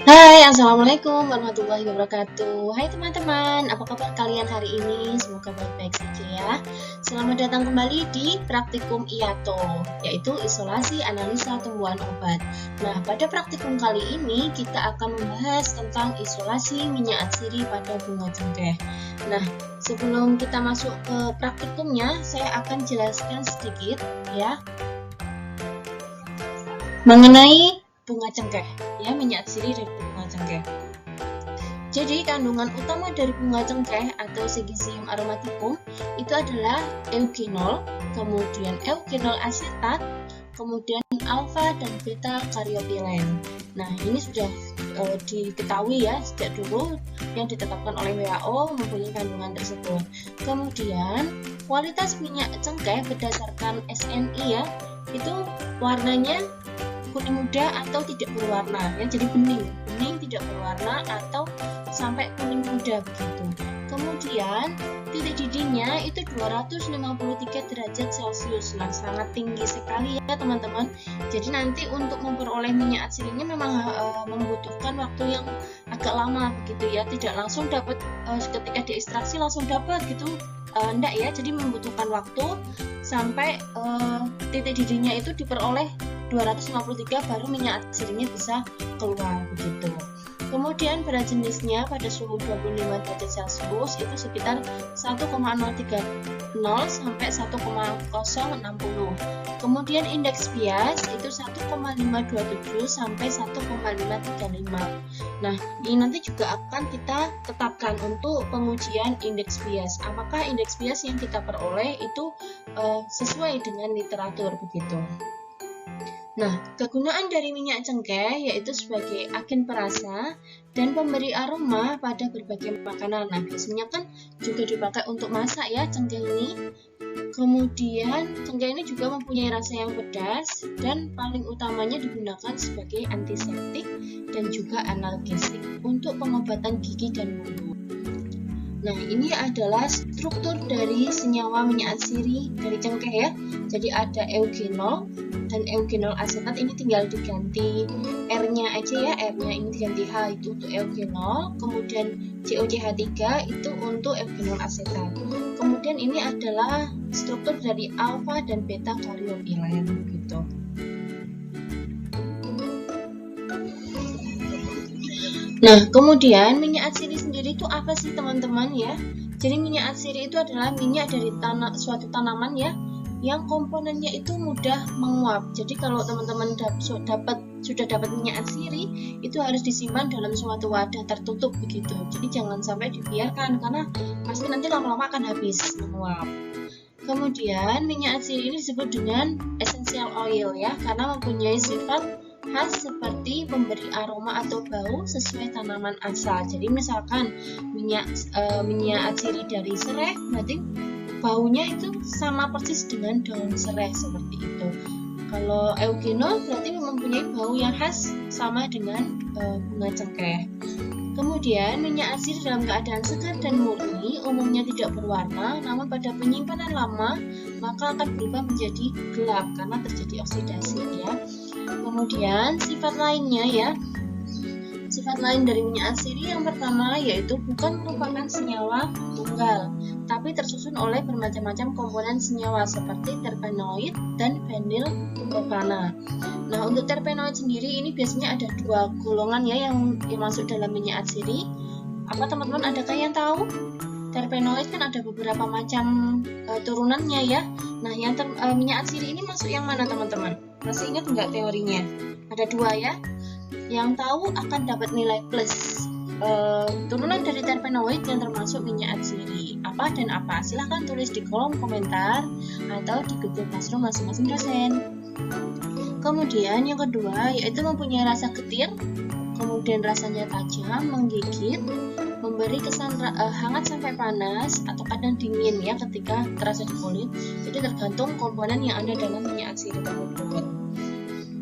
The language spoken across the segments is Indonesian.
Hai, assalamualaikum warahmatullahi wabarakatuh. Hai teman-teman, apa kabar kalian hari ini? Semoga baik-baik saja ya. Selamat datang kembali di praktikum IATO, yaitu isolasi analisa tumbuhan obat. Nah, pada praktikum kali ini kita akan membahas tentang isolasi minyak atsiri pada bunga cengkeh. Nah, sebelum kita masuk ke praktikumnya, saya akan jelaskan sedikit ya mengenai bunga cengkeh, ya, minyak atsiri dari bunga cengkeh. Jadi kandungan utama dari bunga cengkeh atau Sigisium aromaticum itu adalah eugenol, kemudian eugenol asetat, kemudian alfa dan beta karyotilen. Nah, ini sudah diketahui ya sejak dulu yang ditetapkan oleh WHO mempunyai kandungan tersebut. Kemudian kualitas minyak cengkeh berdasarkan SNI ya, itu warnanya kuning muda atau tidak berwarna ya, jadi bening tidak berwarna atau sampai kuning muda begitu. Kemudian titik didihnya itu 253 derajat Celcius. Nah, sangat tinggi sekali ya teman-teman. Jadi nanti untuk memperoleh minyak atsirinya memang membutuhkan waktu yang agak lama begitu ya, tidak langsung dapat ketika diekstraksi langsung dapat gitu. Enggak ya, jadi membutuhkan waktu sampai titik didihnya itu diperoleh 253 baru minyak atsirinya bisa keluar begitu. Kemudian pada jenisnya pada suhu 25 derajat Celcius itu sekitar 1,030 sampai 1,060. Kemudian indeks bias itu 1,527 sampai 1,535. Nah, ini nanti juga akan kita tetapkan untuk pengujian indeks bias. Apakah indeks bias yang kita peroleh itu sesuai dengan literatur begitu. Nah, kegunaan dari minyak cengkeh yaitu sebagai agen perasa dan pemberi aroma pada berbagai makanan. Nah, biasanya kan juga dipakai untuk masak ya cengkeh ini. Kemudian cengkeh ini juga mempunyai rasa yang pedas dan paling utamanya digunakan sebagai antiseptik dan juga analgesik untuk pengobatan gigi dan mulut. Nah, ini adalah struktur dari senyawa minyak atsiri dari cengkeh ya. Jadi ada eugenol dan eugenol asetat, ini tinggal diganti R-nya aja ya, R-nya ini diganti H itu untuk eugenol, kemudian COCH3 itu untuk eugenol asetat. Kemudian ini adalah struktur dari alfa dan beta karyotilen gitu. Nah, kemudian minyak atsiri sendiri itu apa sih teman-teman ya? Jadi minyak atsiri itu adalah minyak dari suatu tanaman ya, yang komponennya itu mudah menguap. Jadi kalau teman-teman sudah dapat minyak atsiri, itu harus disimpan dalam suatu wadah tertutup begitu. Jadi jangan sampai dibiarkan karena pasti nanti lama-lama akan habis menguap. Kemudian minyak atsiri ini disebut dengan essential oil ya, karena mempunyai sifat khas seperti pemberi aroma atau bau sesuai tanaman asal. Jadi misalkan minyak atsiri dari serai, berarti baunya itu sama persis dengan daun serai seperti itu. Kalau eugenol berarti mempunyai bau yang khas sama dengan bunga cengkeh. Kemudian minyak atsiri dalam keadaan segar dan murni umumnya tidak berwarna, namun pada penyimpanan lama maka akan berubah menjadi gelap karena terjadi oksidasi ya. Kemudian sifat lainnya ya, sifat lain dari minyak atsiri yang pertama yaitu bukan merupakan senyawa tunggal, tapi tersusun oleh bermacam-macam komponen senyawa seperti terpenoid dan fenyl propana. Nah, untuk terpenoid sendiri ini biasanya ada dua golongan ya yang masuk dalam minyak atsiri. Apa teman-teman adakah yang tahu? Terpenoid kan ada beberapa macam turunannya ya. Nah, yang minyak atsiri ini masuk yang mana teman-teman? Masih ingat nggak teorinya? Ada dua ya. Yang tahu akan dapat nilai plus. Turunan dari terpenoid yang termasuk minyak atsiri. Apa dan apa? Silahkan tulis di kolom komentar atau di Google Classroom masing-masing dosen. Kemudian yang kedua yaitu mempunyai rasa getir, kemudian rasanya tajam, menggigit, memberi kesan hangat sampai panas atau kadang dingin ya ketika terasa di kulit. Jadi tergantung komponen yang ada dalam minyak atsiri tersebut.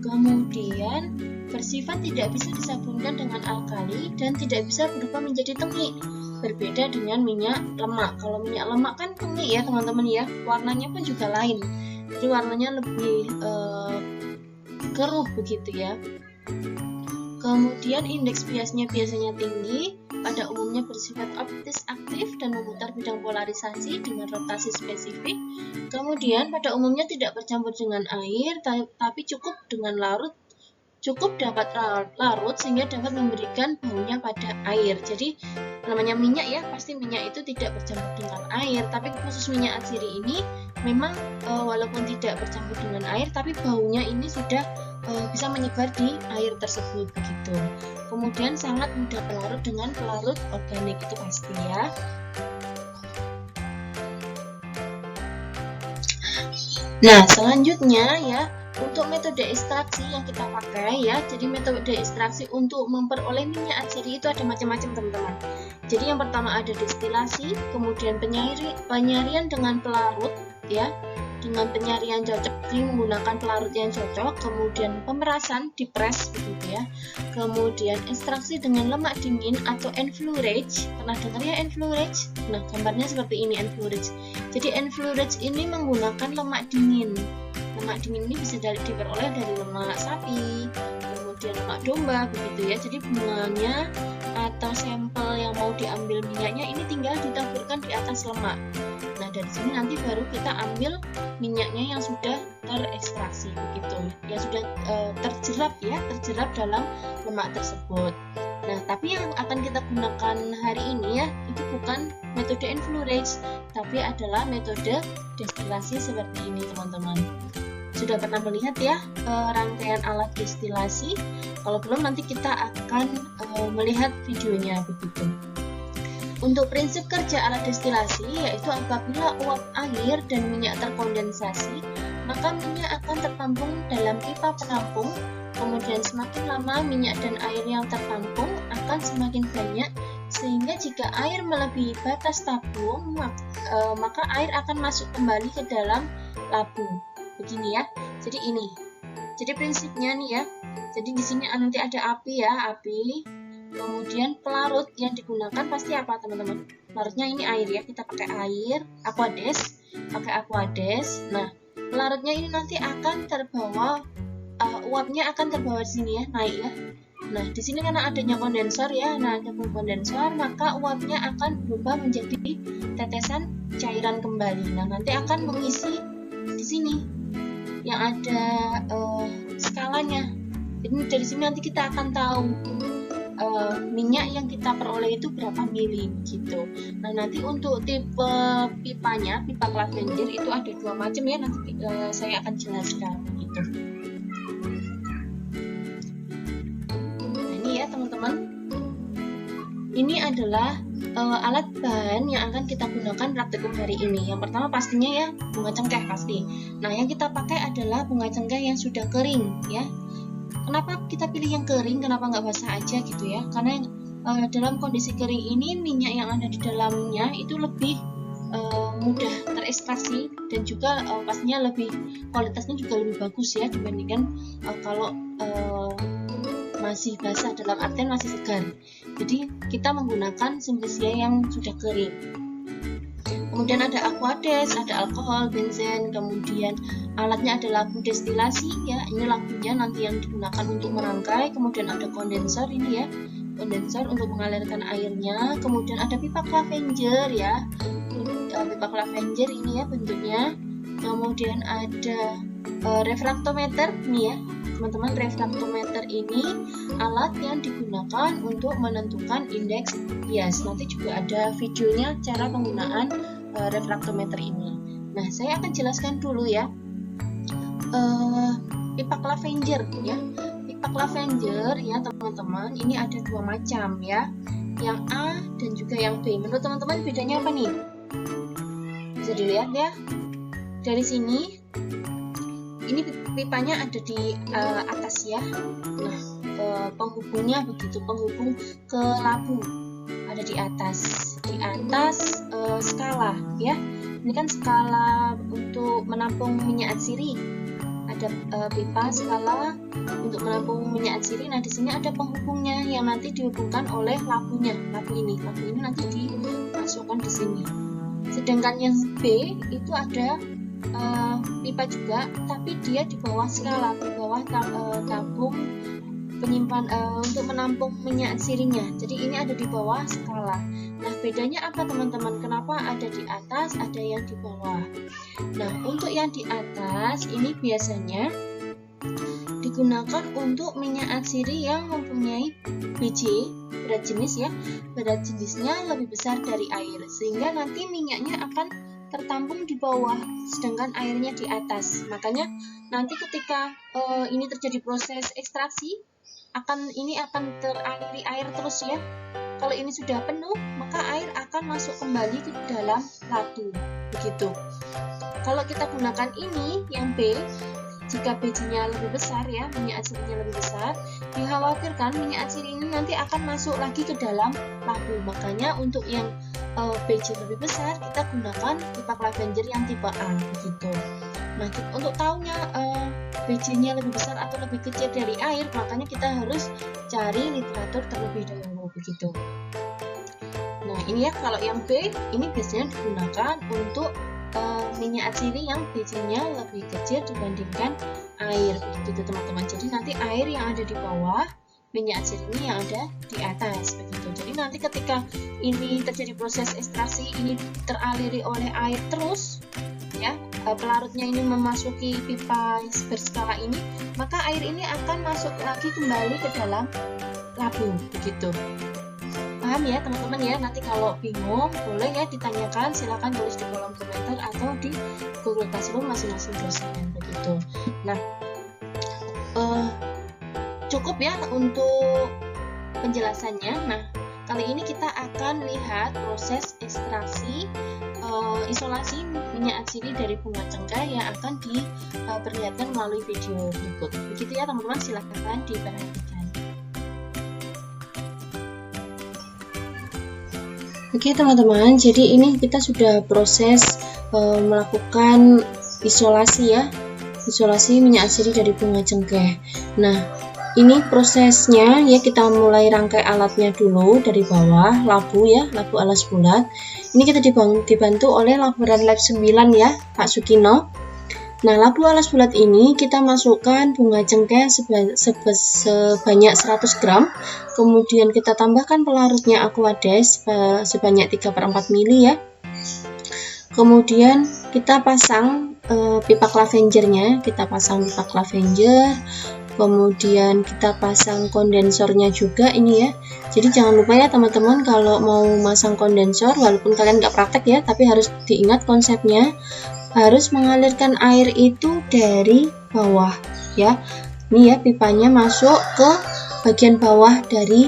Kemudian bersifat tidak bisa disabunkan dengan alkali dan tidak bisa berubah menjadi tengik. Berbeda dengan minyak lemak. Kalau minyak lemak kan tengik ya teman-teman ya. Warnanya pun juga lain. Jadi warnanya lebih keruh begitu ya. Kemudian indeks biasnya biasanya tinggi, pada umumnya bersifat optis aktif dan memutar bidang polarisasi dengan rotasi spesifik. Kemudian pada umumnya tidak bercampur dengan air, tapi cukup dapat larut sehingga dapat memberikan baunya pada air. Jadi namanya minyak ya, pasti minyak itu tidak bercampur dengan air, tapi khusus minyak atsiri ini memang walaupun tidak bercampur dengan air, tapi baunya ini sudah bisa menyebar di air tersebut begitu. Kemudian sangat mudah berlarut dengan pelarut organik, itu pasti ya. Nah, selanjutnya ya, untuk metode ekstraksi yang kita pakai ya, jadi metode ekstraksi untuk memperoleh minyak atsiri itu ada macam-macam teman-teman. Jadi yang pertama ada destilasi, kemudian penyarian dengan pelarut ya, dengan penyarian cocok, jadi menggunakan pelarut yang cocok, kemudian pemerasan, dipres begitu ya, kemudian ekstraksi dengan lemak dingin atau enfleurage. Pernah dengar ya enfleurage? Nah, gambarnya seperti ini enfleurage. Jadi enfleurage ini menggunakan lemak dingin. Lemak dingin ini bisa diperoleh dari lemak sapi, kemudian lemak domba begitu ya. Jadi bunganya atau sampel yang mau diambil minyaknya ini tinggal ditaburkan di atas lemak. Nah, dari sini nanti baru kita ambil minyaknya yang sudah terekstraksi begitu, yang sudah terjerap dalam lemak tersebut. Nah, tapi yang akan kita gunakan hari ini ya, itu bukan metode enfleurage, tapi adalah metode destilasi seperti ini teman-teman. Sudah pernah melihat ya rangkaian alat destilasi? Kalau belum, nanti kita akan melihat videonya begitu. Untuk prinsip kerja alat destilasi, yaitu apabila uap air dan minyak terkondensasi, maka minyak akan tertampung dalam pipa penampung. Kemudian semakin lama minyak dan air yang tertampung akan semakin banyak, sehingga jika air melebihi batas tabung, maka air akan masuk kembali ke dalam labung. Begini ya. Jadi ini. Jadi prinsipnya nih ya. Jadi di sini nanti ada api ya, api. Kemudian pelarut yang digunakan pasti apa teman-teman? Pelarutnya ini air ya, kita pakai air, pakai aquades. Nah, pelarutnya ini nanti akan terbawa, uapnya akan terbawa di sini ya, naik ya. Nah, di sini karena adanya kondensor ya, nah ada kondensor, maka uapnya akan berubah menjadi tetesan cairan kembali. Nah, nanti akan mengisi di sini yang ada skalanya. Jadi dari sini nanti kita akan tahu minyak yang kita peroleh itu berapa mili gitu. Nah, nanti untuk tipe pipanya, pipa Clevenger itu ada dua macam ya, nanti saya akan jelaskan gitu. Nah, ini ya teman-teman, ini adalah alat bahan yang akan kita gunakan praktikum hari ini. Yang pertama pastinya ya bunga cengkeh pasti. Nah, yang kita pakai adalah bunga cengkeh yang sudah kering ya. Kenapa kita pilih yang kering? Kenapa nggak basah aja gitu ya? Karena dalam kondisi kering ini minyak yang ada di dalamnya itu lebih mudah terekstraksi dan juga pastinya kualitasnya juga lebih bagus ya dibandingkan kalau masih basah, dalam artian masih segar. Jadi kita menggunakan simplisia yang sudah kering. Kemudian ada aquades, ada alkohol, benzen, kemudian alatnya ada labu destilasi ya, ini labunya nanti yang digunakan untuk merangkai. Kemudian ada kondensor ini ya, kondensor untuk mengalirkan airnya. Kemudian ada pipa Clevenger ya, pipa Clevenger ini ya bentuknya. Kemudian ada refraktometer nih ya teman-teman. Refraktometer ini alat yang digunakan untuk menentukan indeks bias. Nanti juga ada videonya cara penggunaan refraktometer ini. Nah, saya akan jelaskan dulu ya pipa Clevenger ya. Pipa Clevenger ya teman-teman, ini ada dua macam ya, yang A dan juga yang B. Menurut teman-teman bedanya apa nih? Bisa dilihat ya dari sini. Ini pipanya ada di atas ya. Nah, penghubungnya begitu, penghubung ke labu ada di atas skala ya. Ini kan skala untuk menampung minyak atsiri. Ada pipa skala untuk menampung minyak atsiri. Nah, di sini ada penghubungnya yang nanti dihubungkan oleh labunya. Labu ini nanti dimasukkan di sini. Sedangkan yang B itu ada pipa juga, tapi dia di bawah skala, di bawah tabung untuk menampung minyak atsirinya. Jadi ini ada di bawah skala. Nah, bedanya apa teman-teman? Kenapa ada di atas, ada yang di bawah? Nah, untuk yang di atas ini biasanya digunakan untuk minyak atsiri yang mempunyai biji berat jenis ya, berat jenisnya lebih besar dari air, sehingga nanti minyaknya akan tertampung di bawah, sedangkan airnya di atas. Makanya nanti ketika ini terjadi proses ekstraksi, ini akan teraliri air terus ya. Kalau ini sudah penuh, maka air akan masuk kembali ke dalam labu, begitu. Kalau kita gunakan ini yang B, jika bijinya lebih besar ya, minyak atsirinya lebih besar, dikhawatirkan minyak atsiri ini nanti akan masuk lagi ke dalam labu. Makanya untuk yang biji lebih besar, kita gunakan pipa Clevenger yang tipe A, begitu. Nah, untuk tahunya bijinya lebih besar atau lebih kecil dari air, makanya kita harus cari literatur terlebih dahulu, begitu. Nah, ini ya, kalau yang B, ini biasanya digunakan untuk minyak atsiri yang bijinya lebih kecil dibandingkan air, begitu teman-teman. Jadi nanti air yang ada di bawah, minyak atsiri ini yang ada di atas, begitu. Jadi nanti ketika ini terjadi proses ekstraksi, ini teraliri oleh air terus ya, pelarutnya ini memasuki pipa berskala ini, maka air ini akan masuk lagi kembali ke dalam labu, begitu. Paham ya teman-teman ya? Nanti kalau bingung boleh ya ditanyakan, silahkan tulis di kolom komentar atau di Google Classroom masing-masing dosen, begitu. Nah, cukup ya untuk penjelasannya. Nah, kali ini kita akan lihat proses ekstraksi isolasi minyak atsiri dari bunga cengkeh yang akan diperlihatkan melalui video berikut. Begitu ya teman-teman, silahkan diperhatikan. Oke teman-teman, jadi ini kita sudah proses melakukan isolasi ya, isolasi minyak atsiri dari bunga cengkeh. Nah, ini prosesnya ya, kita mulai rangkai alatnya dulu dari bawah, labu ya, labu alas bulat. Ini kita dibantu oleh laboran lab 9 ya, Pak Sukino. Nah, labu alas bulat ini kita masukkan bunga cengkeh sebanyak 100 gram. Kemudian kita tambahkan pelarutnya Aquades sebanyak 3/4 mili ya. Kemudian kita pasang pipa Clevengernya, kita pasang pipa Clevenger. Kemudian kita pasang kondensornya juga ini ya. Jadi jangan lupa ya teman-teman, kalau mau masang kondensor, walaupun kalian nggak praktek ya, tapi harus diingat konsepnya, harus mengalirkan air itu dari bawah ya. Ini ya, pipanya masuk ke bagian bawah dari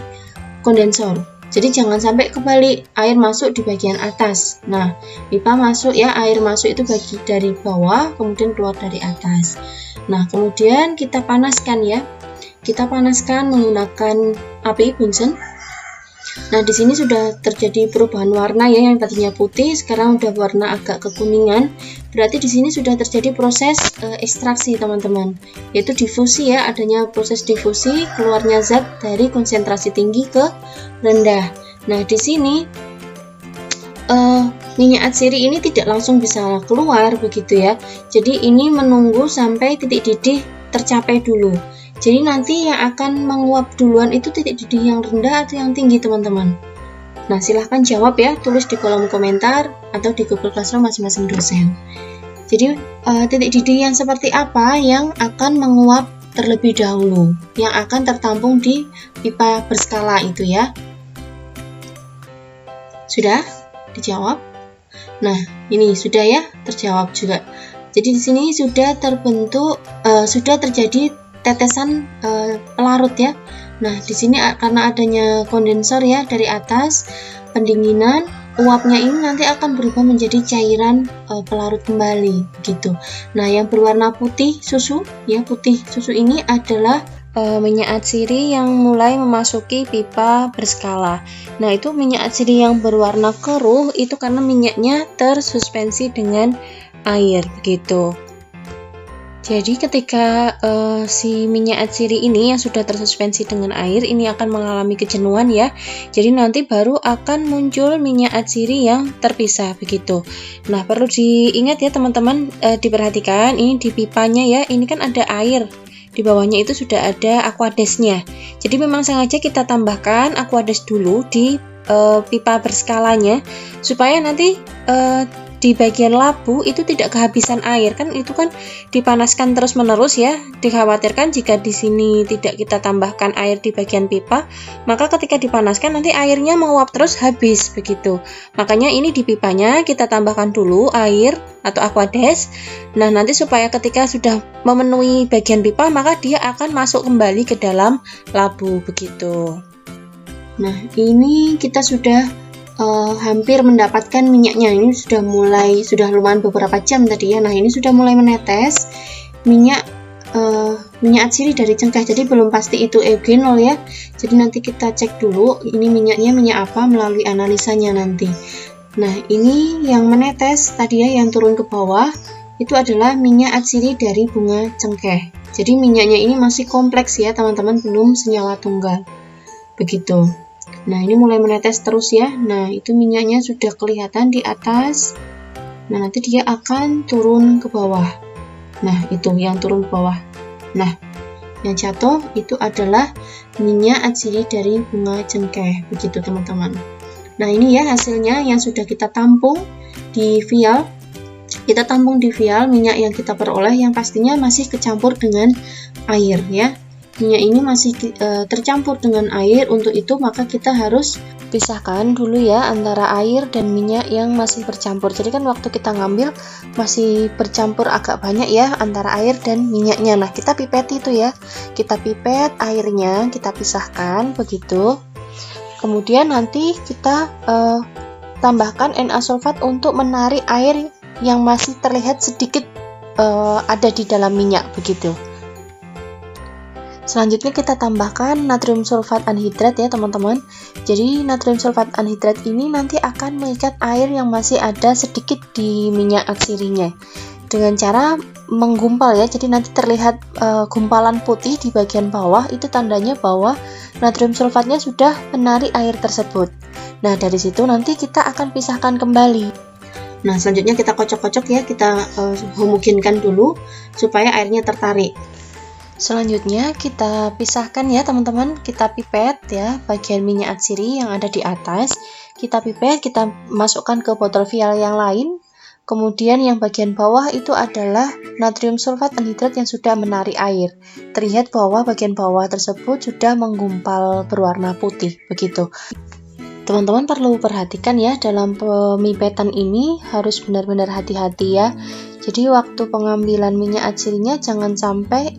kondensor. Jadi jangan sampai kebalik, air masuk di bagian atas. Nah, pipa masuk ya, air masuk itu dari bawah, kemudian keluar dari atas. Nah, kemudian kita panaskan ya. Kita panaskan menggunakan api Bunsen. Nah, di sini sudah terjadi perubahan warna ya, yang tadinya putih sekarang udah warna agak kekuningan. Berarti di sini sudah terjadi proses ekstraksi teman-teman, yaitu difusi ya, adanya proses difusi, keluarnya zat dari konsentrasi tinggi ke rendah. Nah, di sini minyak atsiri ini tidak langsung bisa keluar begitu ya. Jadi ini menunggu sampai titik didih tercapai dulu. Jadi nanti yang akan menguap duluan itu titik didih yang rendah atau yang tinggi teman-teman. Nah, silahkan jawab ya, tulis di kolom komentar atau di Google Classroom masing-masing dosen. Jadi titik didih yang seperti apa yang akan menguap terlebih dahulu, yang akan tertampung di pipa berskala itu ya. Sudah dijawab? Nah, ini sudah ya terjawab juga. Jadi di sini sudah terbentuk, sudah terjadi tetesan pelarut ya. Nah, di sini karena adanya kondensor ya dari atas, pendinginan, uapnya ini nanti akan berubah menjadi cairan pelarut kembali gitu. Nah, yang berwarna putih susu ya, putih susu ini adalah minyak atsiri yang mulai memasuki pipa berskala. Nah, itu minyak atsiri yang berwarna keruh itu karena minyaknya tersuspensi dengan air begitu. Jadi ketika si minyak atsiri ini yang sudah tersuspensi dengan air ini akan mengalami kejenuhan ya. Jadi nanti baru akan muncul minyak atsiri yang terpisah begitu. Nah, perlu diingat ya teman-teman, diperhatikan ini di pipanya ya. Ini kan ada air. di bawahnya itu sudah ada aquadesnya. Jadi memang sengaja kita tambahkan aquades dulu di pipa berskalanya supaya nanti di bagian labu itu tidak kehabisan air, kan itu kan dipanaskan terus menerus ya. Dikhawatirkan jika di sini tidak kita tambahkan air di bagian pipa, maka ketika dipanaskan nanti airnya menguap terus habis begitu. Makanya ini di pipanya kita tambahkan dulu air atau aquades. Nah, nanti supaya ketika sudah memenuhi bagian pipa maka dia akan masuk kembali ke dalam labu begitu. Nah, ini kita sudah hampir mendapatkan minyaknya. Ini sudah lumayan beberapa jam tadi ya. Nah, ini sudah mulai menetes minyak atsiri dari cengkeh. Jadi belum pasti itu eugenol ya. Jadi nanti kita cek dulu ini minyaknya minyak apa melalui analisanya nanti. Nah, ini yang menetes tadi ya, yang turun ke bawah itu adalah minyak atsiri dari bunga cengkeh. Jadi minyaknya ini masih kompleks ya teman-teman, belum senyawa tunggal begitu. Nah, ini mulai menetes terus ya. Nah, itu minyaknya sudah kelihatan di atas. Nah, nanti dia akan turun ke bawah. Nah, itu yang turun ke bawah. Nah, yang jatuh itu adalah minyak atsiri dari bunga cengkeh. Begitu teman-teman. Nah, ini ya hasilnya yang sudah kita tampung di vial. Kita tampung di vial minyak yang kita peroleh yang pastinya masih kecampur dengan air ya. Minyak ini masih tercampur dengan air, untuk itu maka kita harus pisahkan dulu ya antara air dan minyak yang masih bercampur. Jadi kan waktu kita ngambil masih bercampur agak banyak ya antara air dan minyaknya. Nah, kita pipet itu ya, kita pipet airnya, kita pisahkan begitu. Kemudian nanti kita tambahkan Na sulfat untuk menarik air yang masih terlihat sedikit ada di dalam minyak begitu. Selanjutnya kita tambahkan natrium sulfat anhidrat ya teman-teman. Jadi natrium sulfat anhidrat ini nanti akan mengikat air yang masih ada sedikit di minyak atsirinya dengan cara menggumpal ya. Jadi nanti terlihat gumpalan putih di bagian bawah, itu tandanya bahwa natrium sulfatnya sudah menarik air tersebut. Nah, dari situ nanti kita akan pisahkan kembali. Nah, selanjutnya kita kocok-kocok ya, kita homogenkan dulu supaya airnya tertarik. Selanjutnya kita pisahkan ya teman-teman, kita pipet ya bagian minyak atsiri yang ada di atas, kita pipet, kita masukkan ke botol vial yang lain. Kemudian yang bagian bawah itu adalah natrium sulfat anhidrat yang sudah menarik air. Terlihat bahwa bagian bawah tersebut sudah menggumpal berwarna putih begitu. Teman-teman perlu perhatikan ya, dalam pemipetan ini harus benar-benar hati-hati ya. Jadi waktu pengambilan minyak atsirinya jangan sampai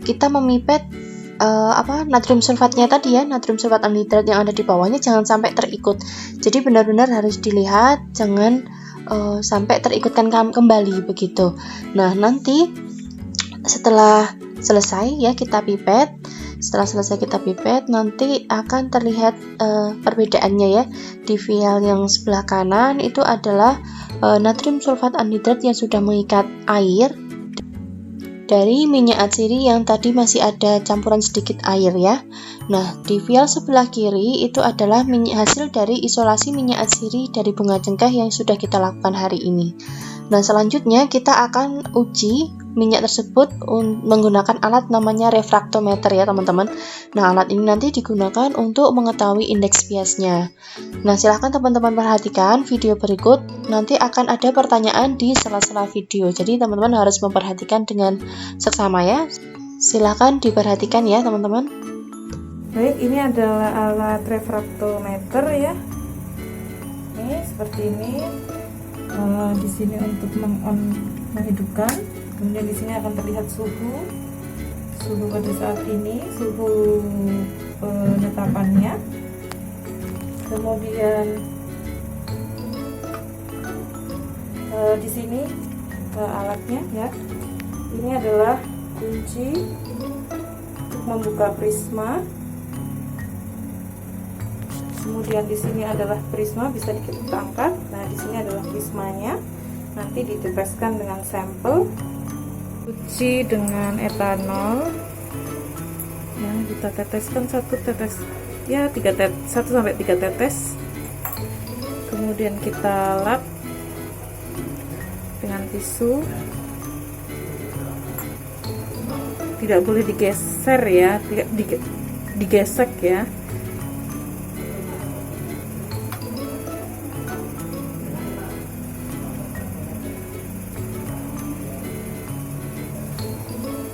kita memipet natrium sulfatnya tadi ya, natrium sulfat anhidrat yang ada di bawahnya jangan sampai terikut. Jadi benar-benar harus dilihat, jangan sampai terikutkan kembali begitu. Nah, nanti setelah selesai ya kita pipet, setelah selesai kita pipet nanti akan terlihat perbedaannya ya. Di vial yang sebelah kanan itu adalah natrium sulfat anhidrat yang sudah mengikat air dari minyak atsiri yang tadi masih ada campuran sedikit air ya. Nah, di vial sebelah kiri itu adalah hasil dari isolasi minyak atsiri dari bunga cengkeh yang sudah kita lakukan hari ini. Nah, selanjutnya kita akan uji minyak tersebut menggunakan alat namanya refraktometer ya teman-teman. Nah, alat ini nanti digunakan untuk mengetahui indeks biasnya. Nah, silahkan teman-teman perhatikan video berikut, nanti akan ada pertanyaan di sela-sela video. Jadi teman-teman harus memperhatikan dengan seksama ya. Silahkan diperhatikan ya teman-teman. Baik, ini adalah alat refraktometer ya. Ini seperti ini. Di sini untuk menghidupkan. Kemudian di sini akan terlihat suhu pada saat ini, suhu penetapannya. Kemudian di sini alatnya ya. Ini adalah kunci untuk membuka prisma. Kemudian di sini adalah prisma, bisa kita angkat. Nah, di sini adalah prismanya. Nanti diteteskan dengan sampel. Uji dengan etanol. Yang kita teteskan 1 tetes, ya 1 sampai 3 tetes. Kemudian kita lap dengan tisu. tidak boleh digeser ya, tidak digesek ya.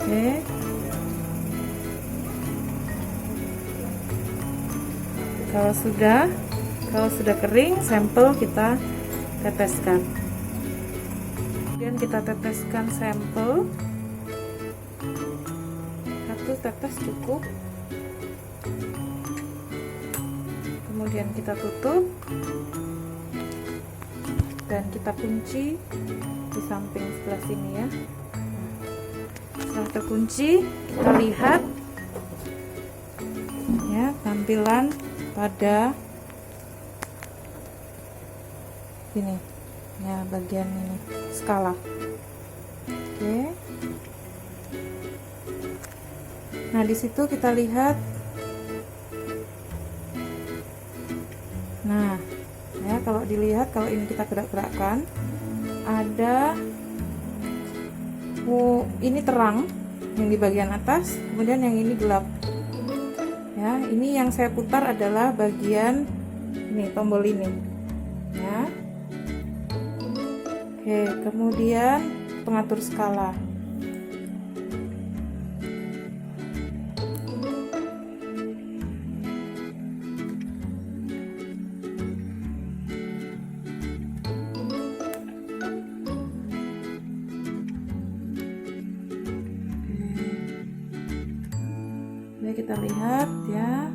Oke. Kalau sudah kering, sampel kita teteskan. Kemudian kita teteskan sampel. 1 tetes cukup. Kemudian kita tutup dan kita kunci di samping sebelah sini ya. Setelah terkunci, kita lihat ya tampilan pada ini ya, bagian ini skala. Oke. Nah, di situ kita lihat. Nah, ya kalau dilihat, kalau ini kita gerak-gerakkan, ada ini terang yang di bagian atas, kemudian yang ini gelap. Ya, ini yang saya putar adalah bagian ini, tombol ini. Ya. Oke, kemudian pengatur skala. Kita lihat ya.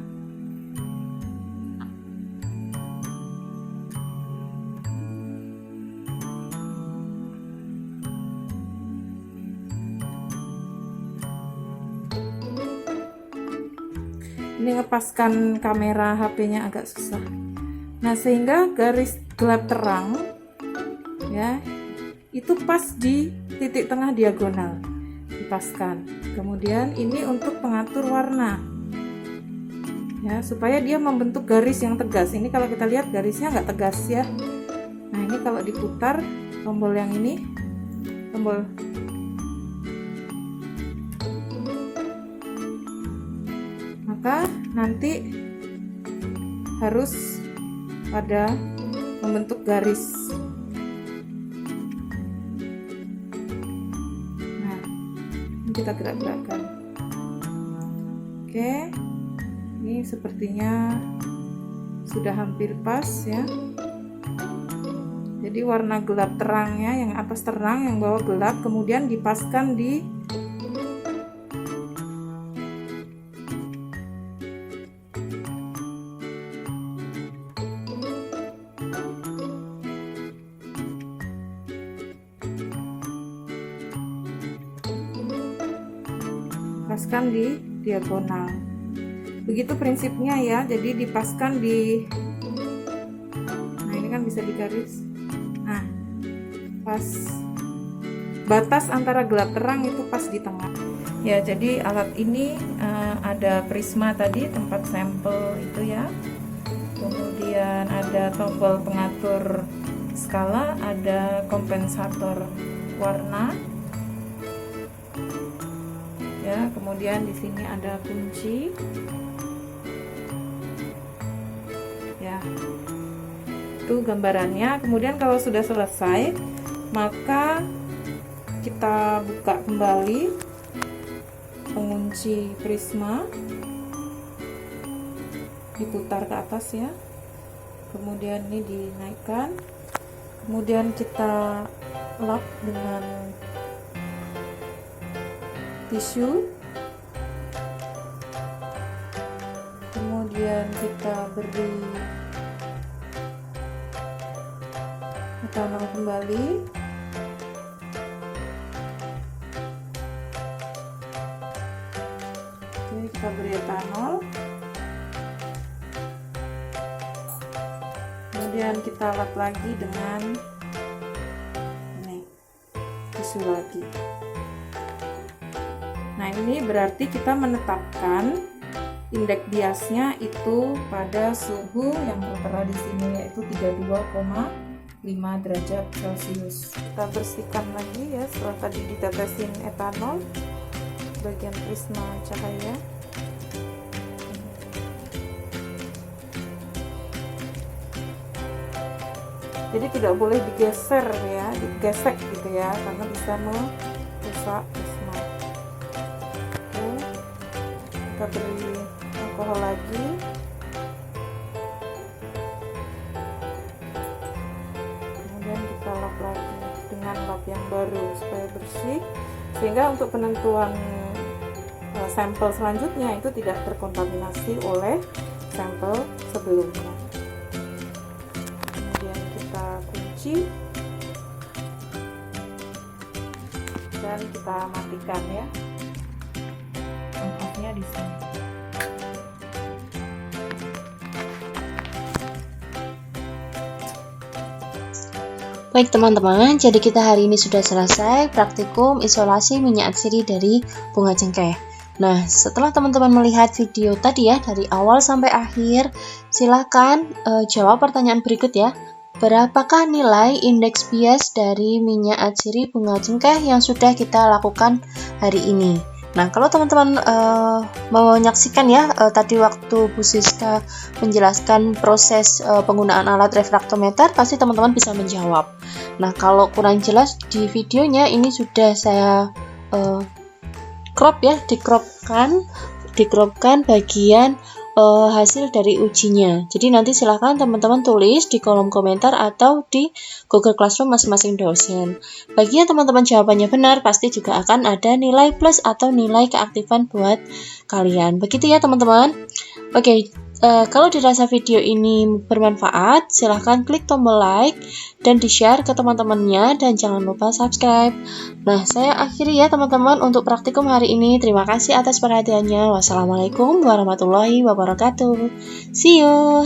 Ini ngepaskan kamera HP-nya agak susah. Nah, sehingga garis gelap terang ya itu pas di titik tengah diagonal, dipaskan. Kemudian ini untuk pengatur warna ya, supaya dia membentuk garis yang tegas. Ini kalau kita lihat garisnya nggak tegas ya. Nah, ini kalau diputar tombol yang ini, tombol maka nanti harus pada membentuk garis. Kita gerak-gerakkan. Oke, ini sepertinya sudah hampir pas ya. Jadi warna gelap terangnya, yang atas terang, yang bawah gelap, kemudian dipaskan di diagonal. Begitu prinsipnya ya. Jadi dipaskan di, nah ini kan bisa digaris. Nah, pas batas antara gelap terang itu pas di tengah. Ya, jadi alat ini ada prisma tadi, tempat sampel itu ya. Kemudian ada tombol pengatur skala, ada kompensator warna. Ya, kemudian di sini ada kunci. Ya. Itu gambarannya. Kemudian kalau sudah selesai, maka kita buka kembali pengunci prisma. Diputar ke atas ya. Kemudian ini dinaikkan. Kemudian kita lap dengan tisu, kemudian kita beri etanol kembali, oke, kita beri etanol, kemudian kita lap lagi dengan ini tisu lagi. Nah, ini berarti kita menetapkan indeks biasnya itu pada suhu yang tertera di sini, yaitu 32,5 derajat Celcius. Kita bersihkan lagi ya setelah tadi ditetesin etanol. bagian prisma cahaya. Jadi tidak boleh digeser ya, digesek gitu ya, karena bisa merusak prisma. Oke, kita beri alkohol lagi. Kemudian kita lap lagi dengan lap yang baru supaya bersih, sehingga untuk penentuan sampel selanjutnya itu tidak terkontaminasi oleh sampel sebelumnya. Kemudian kita kunci dan kita matikan ya. Contohnya di sini. Baik teman-teman, jadi kita hari ini sudah selesai praktikum isolasi minyak atsiri dari bunga cengkeh. Nah, setelah teman-teman melihat video tadi ya, dari awal sampai akhir, silakan jawab pertanyaan berikut ya. Berapakah nilai indeks bias dari minyak atsiri bunga cengkeh yang sudah kita lakukan hari ini? Nah, kalau teman-teman mau menyaksikan ya, tadi waktu Bu Siska menjelaskan proses penggunaan alat refraktometer, pasti teman-teman bisa menjawab. Nah, kalau kurang jelas di videonya, ini sudah saya crop ya, dikropkan bagian hasil dari ujinya. Jadi nanti silahkan teman-teman tulis di kolom komentar atau di Google Classroom masing-masing dosen. Bagi yang teman-teman jawabannya benar, pasti juga akan ada nilai plus atau nilai keaktifan buat kalian. Begitu ya teman-teman. Oke, kalau dirasa video ini bermanfaat, silahkan klik tombol like dan di-share ke teman-temannya, dan jangan lupa subscribe. Nah, saya akhiri ya teman-teman untuk praktikum hari ini. Terima kasih atas perhatiannya. Wassalamualaikum warahmatullahi wabarakatuh. See you.